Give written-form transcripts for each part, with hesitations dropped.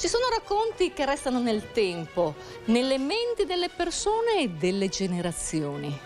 Ci sono racconti che restano nel tempo, nelle menti delle persone e delle generazioni.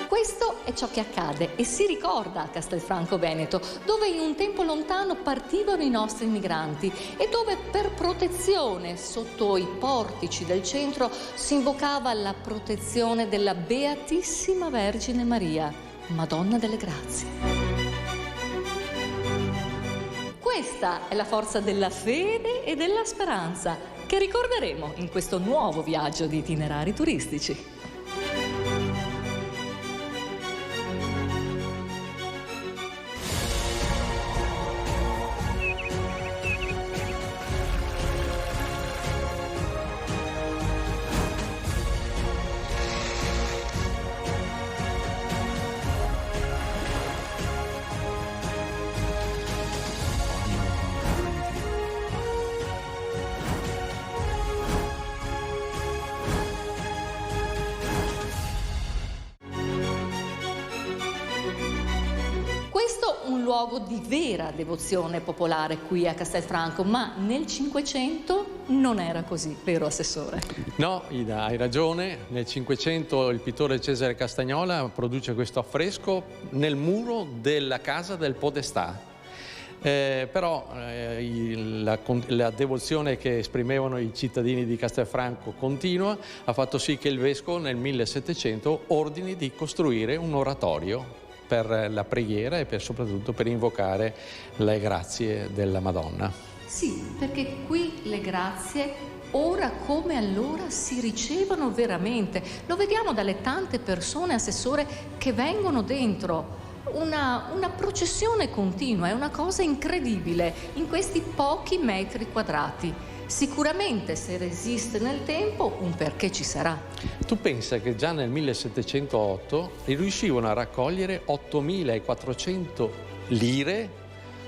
Questo è ciò che accade e si ricorda a Castelfranco Veneto, dove in un tempo lontano partivano i nostri migranti e dove per protezione sotto i portici del centro si invocava la protezione della Beatissima Vergine Maria, Madonna delle Grazie. Questa è la forza della fede e della speranza che ricorderemo in questo nuovo viaggio di itinerari turistici. Un luogo di vera devozione popolare qui a Castelfranco, ma nel Cinquecento non era così, vero Assessore? No, Ida, hai ragione. Nel Cinquecento il pittore Cesare Castagnola produce questo affresco nel muro della casa del Podestà. La devozione che esprimevano i cittadini di Castelfranco continua, ha fatto sì che il vescovo nel 1700 ordini di costruire un oratorio per la preghiera e soprattutto per invocare le grazie della Madonna. Sì, perché qui le grazie ora come allora si ricevono veramente. Lo vediamo dalle tante persone, Assessore, che vengono dentro. Una processione continua, è una cosa incredibile in questi pochi metri quadrati. Sicuramente se resiste nel tempo un perché ci sarà. Tu pensa che già nel 1708 riuscivano a raccogliere 8.400 lire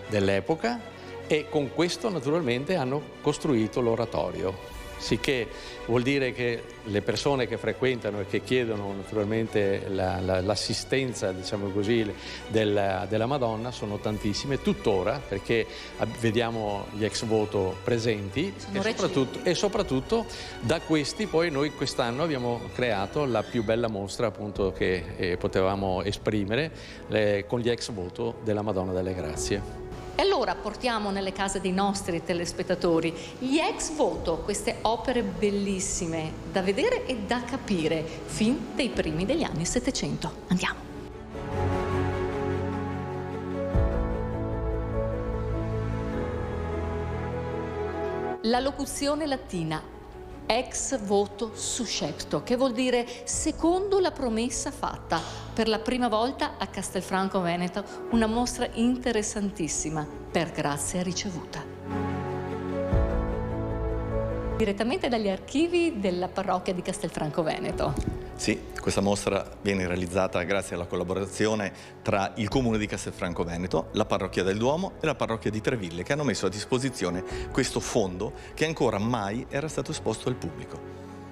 dell'epoca e con questo naturalmente hanno costruito l'oratorio. Sicché vuol dire che le persone che frequentano e che chiedono naturalmente l'assistenza, diciamo così, della Madonna sono tantissime, tuttora, perché vediamo gli ex voto presenti e soprattutto da questi poi noi quest'anno abbiamo creato la più bella mostra appunto che potevamo esprimere con gli ex voto della Madonna delle Grazie. E allora portiamo nelle case dei nostri telespettatori gli ex voto, queste opere bellissime da vedere e da capire fin dai primi degli anni 700. Andiamo. La locuzione latina ex voto suscepto, che vuol dire secondo la promessa fatta. Per la prima volta a Castelfranco Veneto una mostra interessantissima, per grazia ricevuta. Direttamente dagli archivi della parrocchia di Castelfranco Veneto. Sì, questa mostra viene realizzata grazie alla collaborazione tra il Comune di Castelfranco Veneto, la Parrocchia del Duomo e la Parrocchia di Treville, che hanno messo a disposizione questo fondo che ancora mai era stato esposto al pubblico.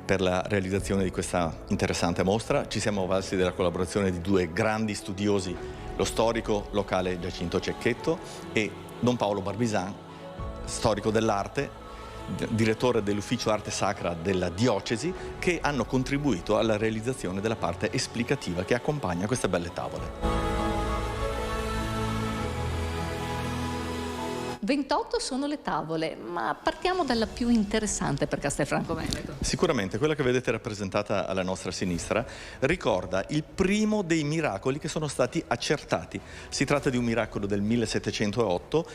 Per la realizzazione di questa interessante mostra ci siamo avvalsi della collaborazione di due grandi studiosi, lo storico locale Giacinto Cecchetto e Don Paolo Barbisan, storico dell'arte, direttore dell'Ufficio Arte Sacra della Diocesi, che hanno contribuito alla realizzazione della parte esplicativa che accompagna queste belle tavole. 28 sono le tavole, ma partiamo dalla più interessante per Castelfranco Veneto. Sicuramente quella che vedete rappresentata alla nostra sinistra ricorda il primo dei miracoli che sono stati accertati. Si tratta di un miracolo del 1708,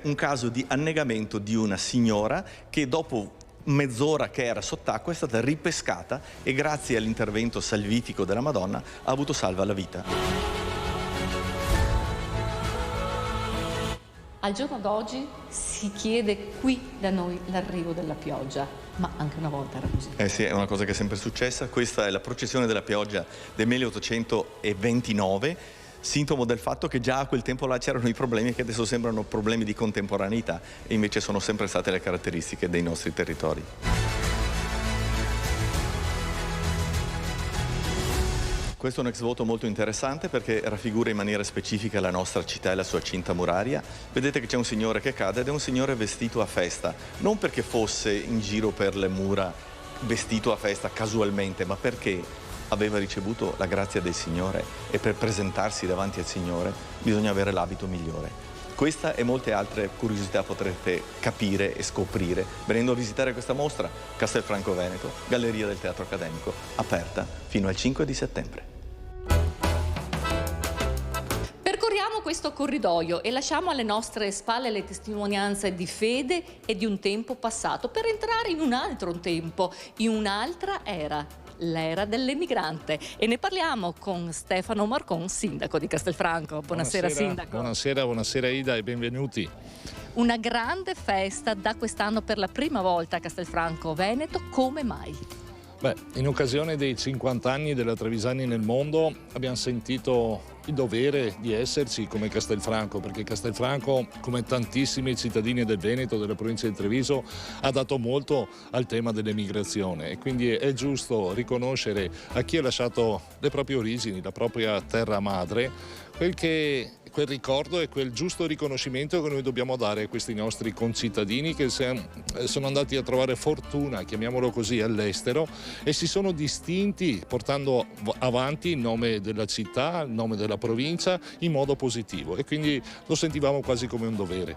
un caso di annegamento di una signora che dopo mezz'ora che era sott'acqua è stata ripescata e grazie all'intervento salvitico della Madonna ha avuto salva la vita. Al giorno d'oggi si chiede qui da noi l'arrivo della pioggia, ma anche una volta era così. Sì, è una cosa che è sempre successa. Questa è la processione della pioggia del 1829, sintomo del fatto che già a quel tempo là c'erano i problemi che adesso sembrano problemi di contemporaneità e invece sono sempre state le caratteristiche dei nostri territori. questo è un ex voto molto interessante perché raffigura in maniera specifica la nostra città e la sua cinta muraria. Vedete che c'è un signore che cade ed è un signore vestito a festa, non perché fosse in giro per le mura vestito a festa casualmente, ma perché aveva ricevuto la grazia del Signore e per presentarsi davanti al Signore bisogna avere l'abito migliore. Questa e molte altre curiosità potrete capire e scoprire venendo a visitare questa mostra Castelfranco Veneto, Galleria del Teatro Accademico, aperta fino al 5 di settembre. Percorriamo questo corridoio e lasciamo alle nostre spalle le testimonianze di fede e di un tempo passato per entrare in un altro tempo, in un'altra era. L'era dell'emigrante, e ne parliamo con Stefano Marcon, sindaco di Castelfranco. Buonasera sindaco. Buonasera Ida e benvenuti. Una grande festa da quest'anno per la prima volta a Castelfranco Veneto, come mai? In occasione dei 50 anni della Trevisani nel mondo abbiamo sentito il dovere di esserci come Castelfranco, perché Castelfranco, come tantissimi cittadini del Veneto, della provincia di Treviso, ha dato molto al tema dell'emigrazione e quindi è giusto riconoscere a chi ha lasciato le proprie origini, la propria terra madre, quel ricordo e quel giusto riconoscimento che noi dobbiamo dare a questi nostri concittadini che sono andati a trovare fortuna, chiamiamolo così, all'estero e si sono distinti portando avanti il nome della città, il nome della provincia in modo positivo e quindi lo sentivamo quasi come un dovere.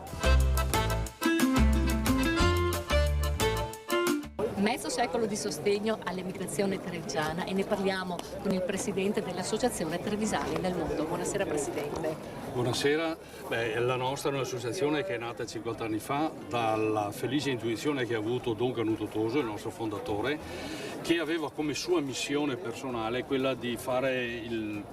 Mezzo secolo di sostegno all'emigrazione trevigiana e ne parliamo con il presidente dell'associazione Trevisani nel mondo. Buonasera Presidente. Buonasera, la nostra è un'associazione che è nata 50 anni fa dalla felice intuizione che ha avuto Don Canuto Toso, il nostro fondatore, che aveva come sua missione personale quella di fare il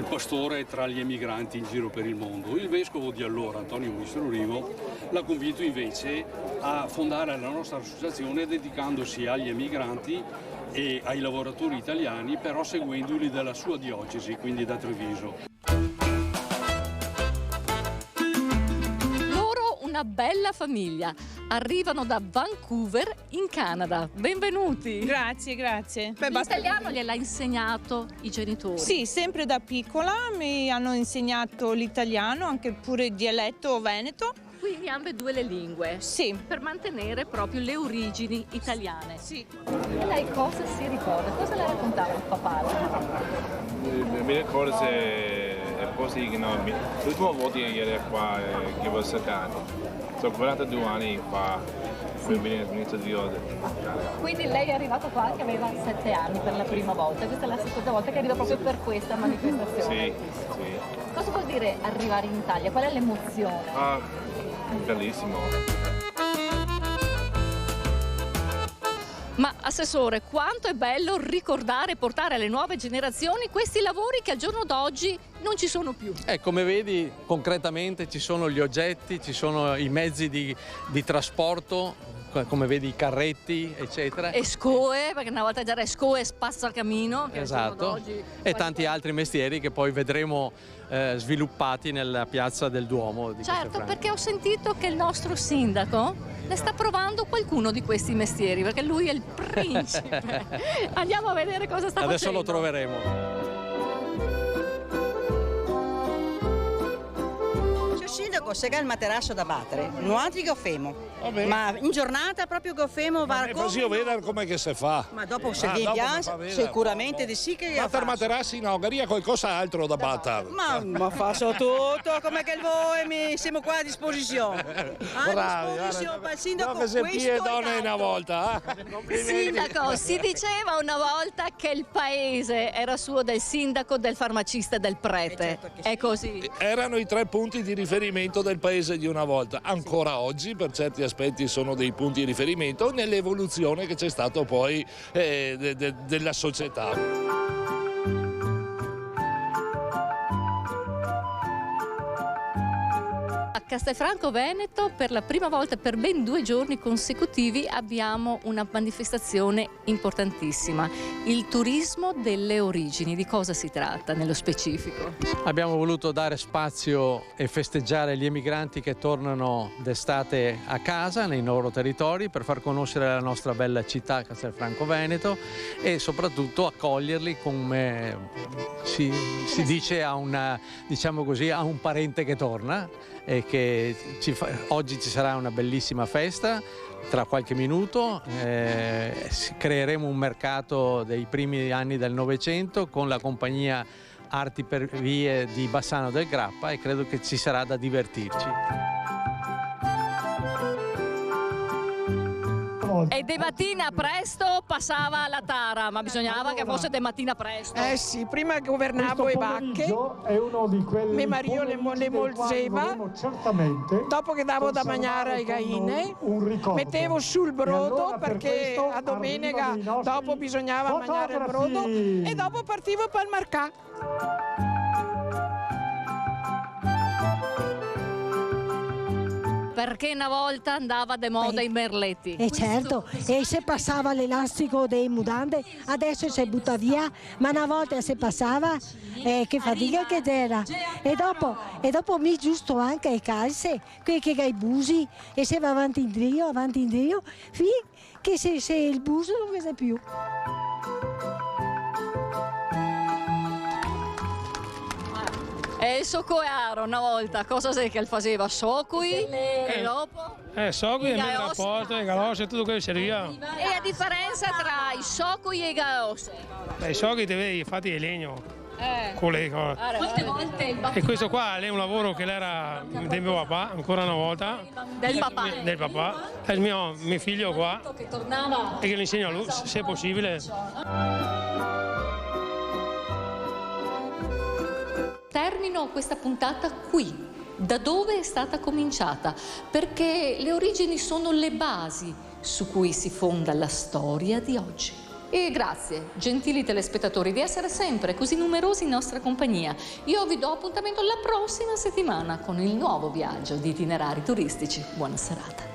pastore tra gli emigranti in giro per il mondo. Il vescovo di allora, Antonio Ministro Rivo, l'ha convinto invece a fondare la nostra associazione dedicandosi agli emigranti e ai lavoratori italiani, però seguendoli dalla sua diocesi, quindi da Treviso. Una bella famiglia, arrivano da Vancouver in Canada. Benvenuti. Grazie. L'italiano gliel'ha insegnato i genitori? Sì, sempre da piccola mi hanno insegnato l'italiano, anche pure il dialetto veneto. Quindi ambedue le lingue? Sì. Per mantenere proprio le origini italiane? Sì. E lei cosa si ricorda? Cosa le raccontava il papà? Mi ricordo se è così che l'ultima volta che ero qua che avevo 7 anni, sono 42 anni fa, all'inizio di oggi. Quindi lei è arrivato qua che aveva 7 anni per la prima volta, questa è la seconda volta che arriva proprio per questa manifestazione. Sì. Cosa vuol dire arrivare in Italia? Qual è l'emozione? Bellissimo. Ma Assessore, quanto è bello ricordare e portare alle nuove generazioni questi lavori che al giorno d'oggi non ci sono più. Come vedi, concretamente ci sono gli oggetti, ci sono i mezzi di trasporto, come vedi i carretti, eccetera. E scoe, perché una volta già era scoe e spazzacamino. Che esatto, e tanti altri mestieri che poi vedremo sviluppati nella piazza del Duomo di Certo, perché ho sentito che il nostro sindaco ne sta provando qualcuno di questi mestieri, perché lui è il principe. Andiamo a vedere cosa sta Adesso facendo. lo troveremo. Sindaco, se ha il materasso da battere, non altri goffemo. Ma in giornata proprio goffemo va Così io vedo come che si fa. Ma dopo se vi piace, sicuramente di sì che ma per materassi no, garia qualcos'altro da battere. Ma faccio tutto, come che voi siamo qua a disposizione. A disposizione per il sindaco. Che se pie donne una volta. Sindaco, si diceva una volta che il paese era suo del sindaco, del farmacista e del prete. Certo che sì. È così. Erano i 3 punti di riferimento del paese di una volta. Ancora oggi per certi aspetti sono dei punti di riferimento nell'evoluzione che c'è stato poi della società. A Castelfranco Veneto per la prima volta per ben 2 giorni consecutivi abbiamo una manifestazione importantissima, il turismo delle origini. Di cosa si tratta nello specifico? Abbiamo voluto dare spazio e festeggiare gli emigranti che tornano d'estate a casa nei loro territori per far conoscere la nostra bella città Castelfranco Veneto e soprattutto accoglierli come si dice a un parente che torna. E che oggi ci sarà una bellissima festa, tra qualche minuto creeremo un mercato dei primi anni del Novecento con la compagnia Arti per Vie di Bassano del Grappa e credo che ci sarà da divertirci. E de mattina presto passava la tara, ma bisognava che fosse de mattina presto. Sì, prima governavo le vacche, mio marito le molseva, dopo che davo da mangiare ai gaine, mettevo sul brodo perché a domenica dopo bisognava mangiare il brodo e dopo partivo per il mercato. Perché una volta andava de moda i merletti. E certo, e se passava l'elastico dei mutande, adesso si butta via, ma una volta se passava, che fatica che era. E dopo mi giusto anche i calze, che i busi, e se va avanti in drio, che se il buso non c'è più. E il soccoaro una volta, cosa sei che faceva? Socui e dopo? Socui e mettere a posto, i galossi e tutto quello che serviva. E la differenza tra i socui e i galossi? I socui te vedi fatti di legno. Con le cose. E questo qua è un lavoro che era del mio papà, ancora una volta. Del papà? Del papà. È il mio figlio qua. Che tornava. E che lo insegno a lui, se è possibile. Termino questa puntata qui, da dove è stata cominciata, perché le origini sono le basi su cui si fonda la storia di oggi. E grazie, gentili telespettatori, di essere sempre così numerosi in nostra compagnia. Io vi do appuntamento la prossima settimana con il nuovo viaggio di itinerari turistici. Buona serata.